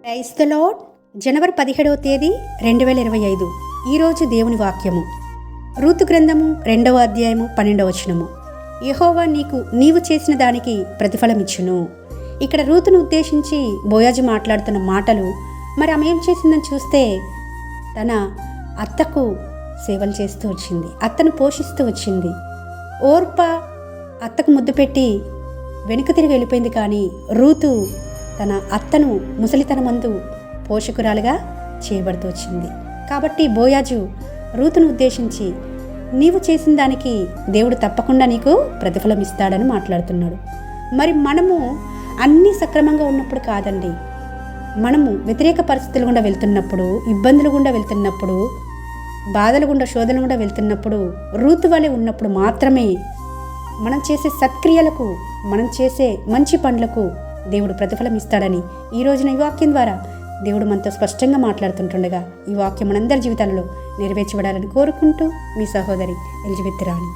Praise the Lord. జనవరి 17వ తేదీ 2025. ఈరోజు దేవుని వాక్యము రూతు గ్రంథము 2వ అధ్యాయము 12వ వచనము. యెహోవా నీవు చేసిన దానికి ప్రతిఫలమిచ్చును. ఇక్కడ రూతును ఉద్దేశించి బోయాజు మాట్లాడుతున్న మాటలు. మరి ఆమె ఏం చేసిందని చూస్తే తన అత్తకు సేవలు చేస్తూ వచ్చింది, అత్తను పోషిస్తూ వచ్చింది. ఓర్ప అత్తకు ముద్దు పెట్టి వెనుక తిరిగి వెళ్ళిపోయింది, కానీ రూతు తన అత్తను ముసలితనమందు పోషకురాలుగా చేయబడుతూ వచ్చింది. కాబట్టి బోయాజు రూతును ఉద్దేశించి నీవు చేసిన దానికి దేవుడు తప్పకుండా నీకు ప్రతిఫలం ఇస్తాడని మాట్లాడుతున్నాడు. మరి మనము అన్నీ సక్రమంగా ఉన్నప్పుడు కాదండి, మనము వ్యతిరేక పరిస్థితులు గుండా వెళ్తున్నప్పుడు, ఇబ్బందులు గుండా వెళ్తున్నప్పుడు, బాధలు గుండా శోధనలు గుండా వెళ్తున్నప్పుడు, రూతు వలె ఉన్నప్పుడు మాత్రమే మనం చేసే సత్క్రియలకు, మనం చేసే మంచి పనులకు దేవుడు ప్రతిఫలం ఇస్తాడని ఈ రోజున ఈ వాక్యం ద్వారా దేవుడు మనతో స్పష్టంగా మాట్లాడుతుంటుండగా ఈ వాక్యం మనందరి జీవితాలలో నెరవేర్చబడాలని కోరుకుంటూ మీ సహోదరి ఎలిజబెత్ రాణి.